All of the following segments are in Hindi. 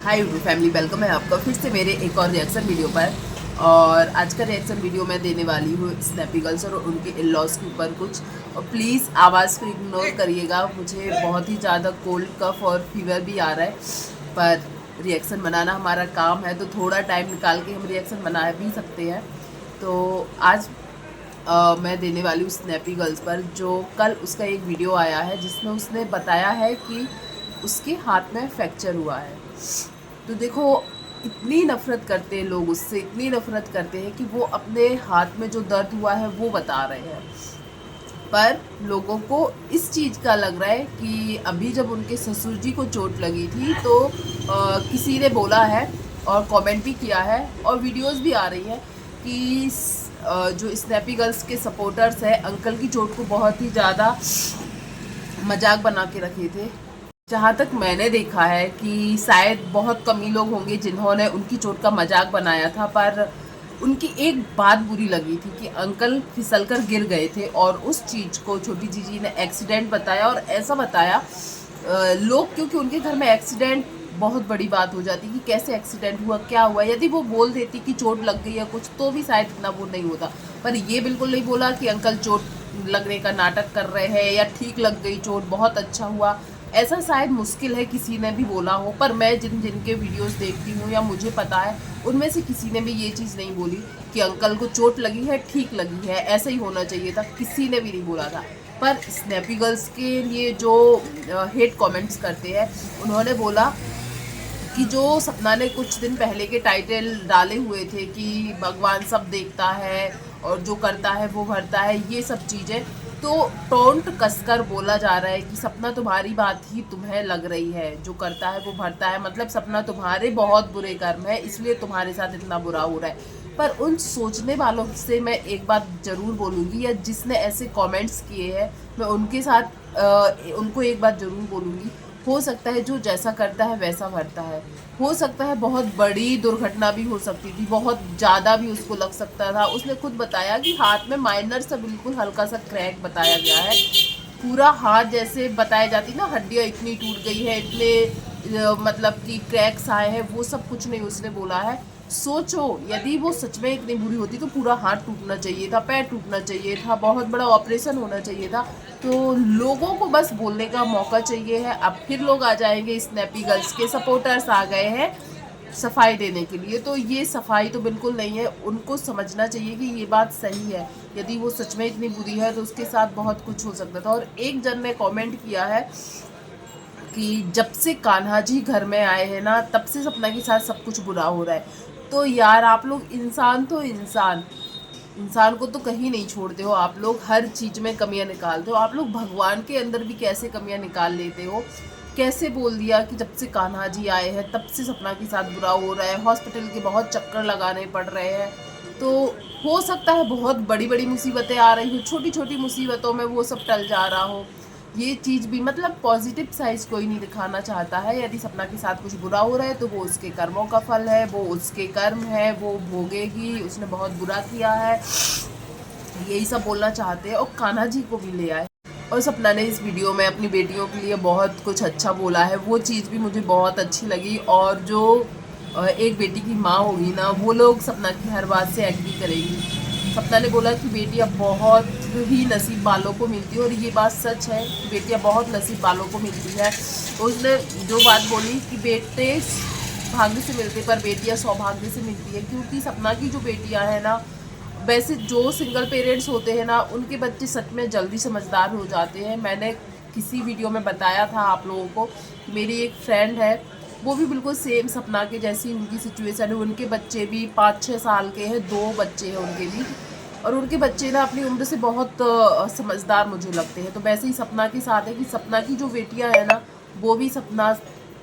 हाय यूट्यूब फैमिली, वेलकम है आपका फिर से मेरे एक और रिएक्शन वीडियो पर। और आज का रिएक्शन वीडियो मैं देने वाली हूँ स्नैपी गर्ल्स और उनके इन लॉज के ऊपर कुछ। और प्लीज़ आवाज़ को इग्नोर करिएगा, मुझे बहुत ही ज़्यादा कोल्ड कफ और फीवर भी आ रहा है। पर रिएक्शन बनाना हमारा काम है, तो थोड़ा टाइम निकाल के हम रिएक्शन बना भी सकते हैं। तो आज मैं देने वाली हूँ स्नैपी गर्ल्स पर, जो कल उसका एक वीडियो आया है जिसमें उसने बताया है कि उसके हाथ में फ्रैक्चर हुआ है। तो देखो, इतनी नफ़रत करते हैं लोग उससे, इतनी नफ़रत करते हैं कि वो अपने हाथ में जो दर्द हुआ है वो बता रहे हैं। पर लोगों को इस चीज़ का लग रहा है कि अभी जब उनके ससुर जी को चोट लगी थी तो किसी ने बोला है और कमेंट भी किया है और वीडियोस भी आ रही हैं कि जो स्नैपी गर्ल्स के सपोर्टर्स हैं अंकल की चोट को बहुत ही ज़्यादा मजाक बना के रखे थे। जहाँ तक मैंने देखा है कि शायद बहुत कम ही लोग होंगे जिन्होंने उनकी चोट का मजाक बनाया था, पर उनकी एक बात बुरी लगी थी कि अंकल फिसलकर गिर गए थे और उस चीज़ को छोटी जीजी ने एक्सीडेंट बताया। और ऐसा बताया लोग, क्योंकि उनके घर में एक्सीडेंट बहुत बड़ी बात हो जाती कि कैसे एक्सीडेंट हुआ, क्या हुआ। यदि वो बोल देती कि चोट लग गई या कुछ तो भी शायद इतना वो नहीं होता, पर ये बिल्कुल नहीं बोला कि अंकल चोट लगने का नाटक कर रहे हैं या ठीक लग गई चोट, बहुत अच्छा हुआ। ऐसा शायद मुश्किल है किसी ने भी बोला हो, पर मैं जिनके वीडियोस देखती हूँ या मुझे पता है उनमें से किसी ने भी ये चीज़ नहीं बोली कि अंकल को चोट लगी है, ठीक लगी है, ऐसा ही होना चाहिए था, किसी ने भी नहीं बोला था। पर स्नैपी गर्ल्स के लिए जो हेट कमेंट्स करते हैं, उन्होंने बोला कि जो सपना ने कुछ दिन पहले के टाइटल डाले हुए थे कि भगवान सब देखता है और जो करता है वो भरता है, ये सब चीज़ें, तो टोंट कसकर बोला जा रहा है कि सपना तुम्हारी बात ही तुम्हें लग रही है, जो करता है वो भरता है, मतलब सपना तुम्हारे बहुत बुरे कर्म है इसलिए तुम्हारे साथ इतना बुरा हो रहा है। पर उन सोचने वालों से मैं एक बात ज़रूर बोलूँगी, या जिसने ऐसे कमेंट्स किए हैं मैं उनके साथ उनको एक बात ज़रूर बोलूँगी। हो सकता है जो जैसा करता है वैसा भरता है, हो सकता है बहुत बड़ी दुर्घटना भी हो सकती थी, बहुत ज़्यादा भी उसको लग सकता था। उसने खुद बताया कि हाथ में माइनर सा बिल्कुल हल्का सा क्रैक बताया गया है, पूरा हाथ जैसे बताई जाती ना हड्डियाँ इतनी टूट गई है, इतने मतलब कि क्रैक्स आए हैं, वो सब कुछ नहीं उसने बोला है। सोचो, यदि वो सच में इतनी बुरी होती तो पूरा हाथ टूटना चाहिए था, पैर टूटना चाहिए था, बहुत बड़ा ऑपरेशन होना चाहिए था। तो लोगों को बस बोलने का मौका चाहिए है। अब फिर लोग आ जाएंगे, स्नैपी गर्ल्स के सपोर्टर्स आ गए हैं सफाई देने के लिए, तो ये सफाई तो बिल्कुल नहीं है। उनको समझना चाहिए कि ये बात सही है, यदि वो सच में इतनी बुरी है तो उसके साथ बहुत कुछ हो सकता था। और एक जन ने कमेंट किया है कि जब से कान्हा जी घर में आए हैं ना, तब से सपना के साथ सब कुछ बुरा हो रहा है। तो यार, आप लोग इंसान तो इंसान को तो कहीं नहीं छोड़ते हो, आप लोग हर चीज़ में कमियां निकालते हो। आप लोग भगवान के अंदर भी कैसे कमियां निकाल लेते हो। कैसे बोल दिया कि जब से कान्हा जी आए हैं तब से सपना के साथ बुरा हो रहा है, हॉस्पिटल के बहुत चक्कर लगाने पड़ रहे हैं। तो हो सकता है बहुत बड़ी बड़ी मुसीबतें आ रही हो, छोटी छोटी मुसीबतों में वो सब टल जा रहा हो। ये चीज़ भी, मतलब पॉजिटिव साइज कोई नहीं दिखाना चाहता है। यदि सपना के साथ कुछ बुरा हो रहा है तो वो उसके कर्मों का फल है, वो उसके कर्म है, वो भोगेगी, उसने बहुत बुरा किया है, यही सब बोलना चाहते हैं। और कान्हा जी को भी ले आए। और सपना ने इस वीडियो में अपनी बेटियों के लिए बहुत कुछ अच्छा बोला है, वो चीज़ भी मुझे बहुत अच्छी लगी। और जो एक बेटी की माँ होगी ना, वो लोग सपना की हर बात से एग्री करेगी। सपना ने बोला कि बेटियां बहुत ही नसीब वालों को मिलती है, और ये बात सच है कि बेटियां बहुत नसीब वालों को मिलती है। उसने जो बात बोली कि बेटे भाग्य से मिलते पर बेटियां सौभाग्य से मिलती है, क्योंकि सपना की जो बेटियां हैं ना, वैसे जो सिंगल पेरेंट्स होते हैं ना, उनके बच्चे सच में जल्दी समझदार हो जाते हैं। मैंने किसी वीडियो में बताया था आप लोगों को, मेरी एक फ्रेंड है, वो भी बिल्कुल सेम सपना के जैसी उनकी सिचुएशन है। उनके बच्चे भी 5-6 साल के हैं, 2 बच्चे हैं उनके भी, और उनके बच्चे ना अपनी उम्र से बहुत समझदार मुझे लगते हैं। तो वैसे ही सपना के साथ है कि सपना की जो बेटियां हैं ना, वो भी सपना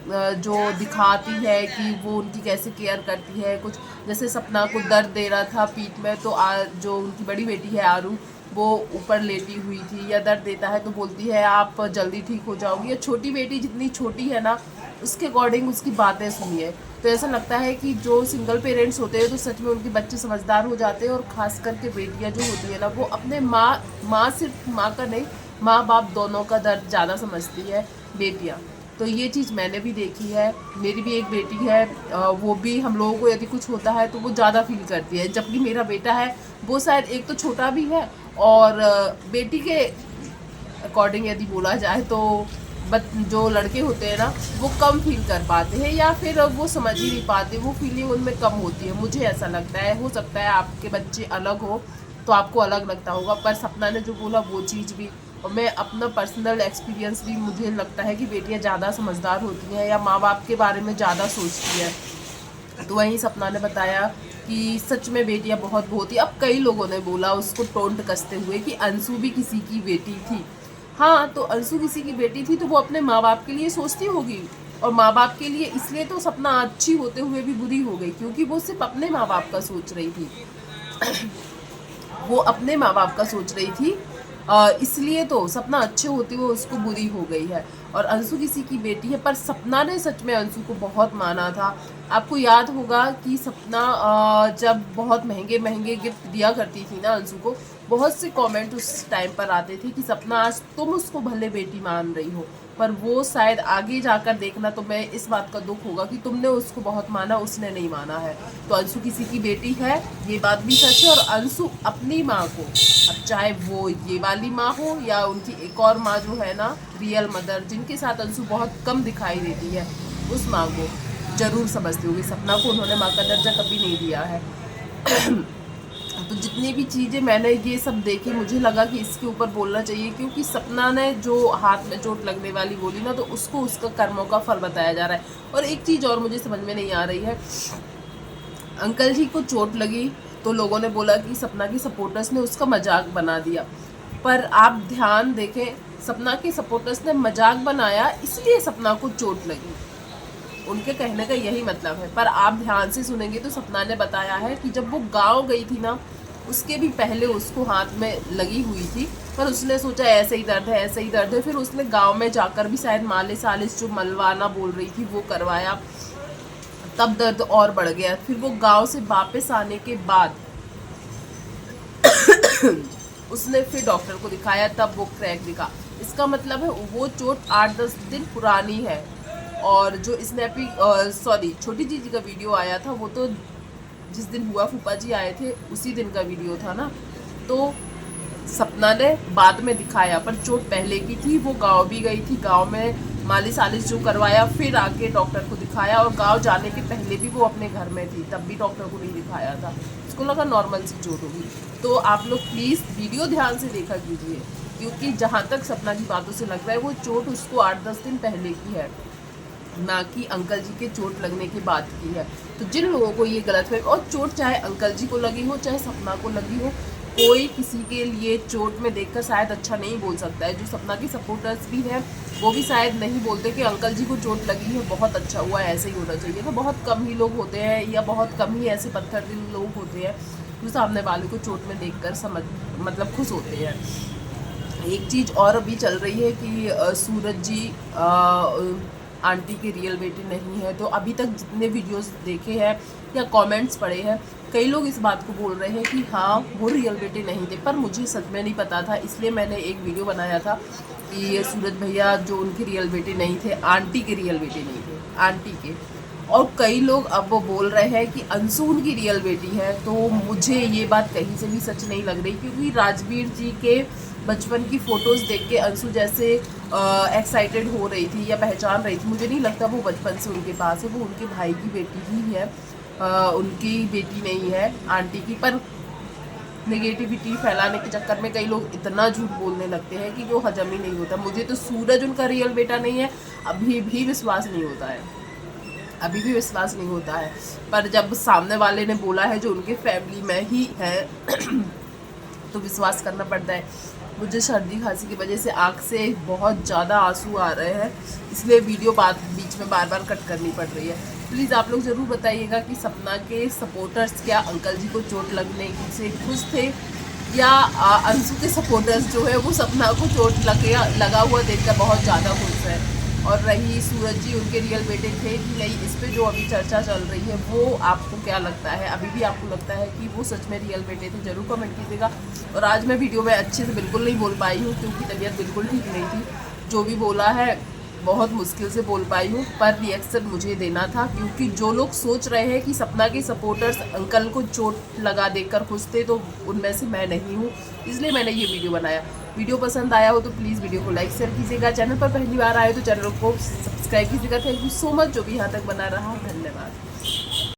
जो दिखाती है कि वो उनकी कैसे केयर करती है। कुछ जैसे सपना को दर्द दे रहा था पीठ में, तो जो उनकी बड़ी बेटी है आरू, वो ऊपर लेटी हुई थी, या दर्द देता है तो बोलती है आप जल्दी ठीक हो जाओगी। या छोटी बेटी जितनी छोटी है ना, उसके अकॉर्डिंग उसकी बातें सुनिए। तो ऐसा लगता है कि जो सिंगल पेरेंट्स होते हैं तो सच में उनके बच्चे समझदार हो जाते हैं। और ख़ास करके बेटियां जो होती है ना, वो अपने माँ सिर्फ माँ का नहीं, माँ बाप दोनों का दर्द ज़्यादा समझती है बेटियां। तो ये चीज़ मैंने भी देखी है। मेरी भी एक बेटी है, वो भी हम लोगों को यदि कुछ होता है तो वो ज़्यादा फील करती है, जबकि मेरा बेटा है वो शायद एक तो छोटा भी है और बेटी के अकॉर्डिंग यदि बोला जाए तो जो लड़के होते हैं ना वो कम फील कर पाते हैं या फिर वो समझ ही नहीं पाते, वो फीलिंग उनमें कम होती है, मुझे ऐसा लगता है। हो सकता है आपके बच्चे अलग हो तो आपको अलग लगता होगा, पर सपना ने जो बोला वो चीज़ भी, और मैं अपना पर्सनल एक्सपीरियंस भी, मुझे लगता है कि बेटियां ज़्यादा समझदार होती हैं या माँ बाप के बारे में ज़्यादा सोचती है। तो वहीं सपना ने बताया कि सच में बेटियां बहुत ही, अब कई लोगों ने बोला उसको टोंट कसते हुए कि अंशु भी किसी की बेटी थी। हाँ, तो अंशु किसी की बेटी थी तो वो अपने माँ बाप के लिए सोचती होगी, और माँ बाप के लिए इसलिए तो सपना अच्छी होते हुए भी बुरी हो गई क्योंकि वो सिर्फ अपने माँ बाप का सोच रही थी। वो अपने माँ बाप का सोच रही थी, इसलिए तो सपना अच्छे होते हुए उसको बुरी हो गई है। और अंशु किसी की बेटी है, पर सपना ने सच में अंशु को बहुत माना था। आपको याद होगा कि सपना जब बहुत महंगे महंगे गिफ्ट दिया करती थी ना अंशु को, बहुत से कमेंट उस टाइम पर आते थे कि सपना आज तुम उसको भले बेटी मान रही हो, पर वो शायद आगे जाकर देखना तो मैं इस बात का दुख होगा कि तुमने उसको बहुत माना, उसने नहीं माना है। तो अंशु किसी की बेटी है, ये बात भी सच है। और अंशु अपनी माँ को, अब चाहे वो ये वाली माँ हो या उनकी एक और माँ जो है ना रियल मदर, जिनके साथ अंशु बहुत कम दिखाई देती है, उस माँ को जरूर समझती होगी। सपना को उन्होंने माँ का दर्जा कभी नहीं दिया है। तो जितनी भी चीज़ें मैंने ये सब देखी, मुझे लगा कि इसके ऊपर बोलना चाहिए क्योंकि सपना ने जो हाथ में चोट लगने वाली बोली ना, तो उसको उसका कर्मों का फल बताया जा रहा है। और एक चीज़ और मुझे समझ में नहीं आ रही है, अंकल जी को चोट लगी तो लोगों ने बोला कि सपना की सपोर्टर्स ने उसका मजाक बना दिया, पर आप ध्यान देखें, सपना के सपोर्टर्स ने मजाक बनाया इसलिए सपना को चोट लगी, उनके कहने का यही मतलब है। पर आप ध्यान से सुनेंगे तो सपना ने बताया है कि जब वो गांव गई थी ना, उसके भी पहले उसको हाथ में लगी हुई थी, पर उसने सोचा ऐसे ही दर्द है, ऐसे ही दर्द है। फिर उसने गांव में जाकर भी शायद मालिश जो मलवाना बोल रही थी वो करवाया, तब दर्द और बढ़ गया। फिर वो गांव से वापस आने के बाद उसने फिर डॉक्टर को दिखाया, तब वो क्रैक दिखा। इसका मतलब है वो चोट 8-10 दिन पुरानी है। और जो स्नैपी छोटी जीजी का वीडियो आया था, वो तो जिस दिन हुआ फूफा जी आए थे उसी दिन का वीडियो था ना, तो सपना ने बाद में दिखाया, पर चोट पहले की थी। वो गांव भी गई थी, गांव में मालिश जो करवाया, फिर आके डॉक्टर को दिखाया, और गांव जाने के पहले भी वो अपने घर में थी, तब भी डॉक्टर को नहीं दिखाया था, उसको लगा नॉर्मल सी चोट होगी। तो आप लोग प्लीज़ वीडियो ध्यान से देखा कीजिए, क्योंकि जहाँ तक सपना की बातों से लग रहा है वो चोट उसको 8-10 दिन पहले की है, ना कि अंकल जी के चोट लगने की बात की है। तो जिन लोगों को ये गलत है, और चोट चाहे अंकल जी को लगी हो चाहे सपना को लगी हो, कोई किसी के लिए चोट में देखकर शायद अच्छा नहीं बोल सकता है। जो सपना के सपोर्टर्स भी हैं वो भी शायद नहीं बोलते कि अंकल जी को चोट लगी है, बहुत अच्छा हुआ, ऐसे ही होना चाहिए। तो बहुत कम ही लोग होते हैं या बहुत कम ही ऐसे पत्थर दिल लोग होते हैं जो सामने वाले को चोट में देखकर मतलब खुश होते हैं। एक चीज़ और अभी चल रही है कि सूरज जी आंटी की रियल बेटी नहीं है। तो अभी तक जितने वीडियोस देखे हैं या कमेंट्स पढ़े हैं, कई लोग इस बात को बोल रहे हैं कि हाँ वो रियल बेटे नहीं थे, पर मुझे सच में नहीं पता था, इसलिए मैंने एक वीडियो बनाया था कि सूरज भैया जो उनके रियल बेटे नहीं थे, आंटी के रियल बेटे नहीं थे, आंटी के। और कई लोग अब वो बोल रहे हैं कि अंशु उनकी रियल बेटी है। तो मुझे ये बात कहीं से भी सच नहीं लग रही, क्योंकि राजवीर जी के बचपन की फ़ोटोज़ देख के अंशु जैसे एक्साइटेड हो रही थी या पहचान रही थी, मुझे नहीं लगता वो बचपन से उनके पास है। वो उनके भाई की बेटी ही है, उनकी बेटी नहीं है आंटी की। पर नेगेटिविटी फैलाने के चक्कर में कई लोग इतना झूठ बोलने लगते हैं कि जो हजम ही नहीं होता। मुझे तो सूरज उनका रियल बेटा नहीं है, अभी भी विश्वास नहीं होता है, अभी भी विश्वास नहीं होता है। पर जब सामने वाले ने बोला है जो उनके फैमिली में ही है तो विश्वास करना पड़ता है। मुझे सर्दी खांसी की वजह से आँख से बहुत ज़्यादा आंसू आ रहे हैं, इसलिए वीडियो बीच में बार बार कट करनी पड़ रही है। प्लीज़ आप लोग ज़रूर बताइएगा कि सपना के सपोर्टर्स क्या अंकल जी को चोट लगने से खुश थे, या अंशु के सपोर्टर्स जो है वो सपना को चोट लगा हुआ देखकर बहुत ज़्यादा खुश है। और रही सूरज जी उनके रियल बेटे थे कि नहीं, इस पे जो अभी चर्चा चल रही है, वो आपको क्या लगता है? अभी भी आपको लगता है कि वो सच में रियल बेटे थे? ज़रूर कमेंट कीजिएगा। और आज मैं वीडियो में अच्छे से बिल्कुल नहीं बोल पाई हूँ क्योंकि तबीयत बिल्कुल ठीक नहीं थी। जो भी बोला है बहुत मुश्किल से बोल पाई हूँ, पर रिएक्शन मुझे देना था क्योंकि जो लोग सोच रहे हैं कि सपना के सपोर्टर्स अंकल को चोट लगा देकर खुश थे, तो उनमें से मैं नहीं हूँ, इसलिए मैंने ये वीडियो बनाया। वीडियो पसंद आया हो तो प्लीज़ वीडियो को लाइक शेयर कीजिएगा, चैनल पर पहली बार आए तो चैनल को सब्सक्राइब कीजिएगा। थैंक यू सो मच जो भी यहाँ तक बना रहा। धन्यवाद।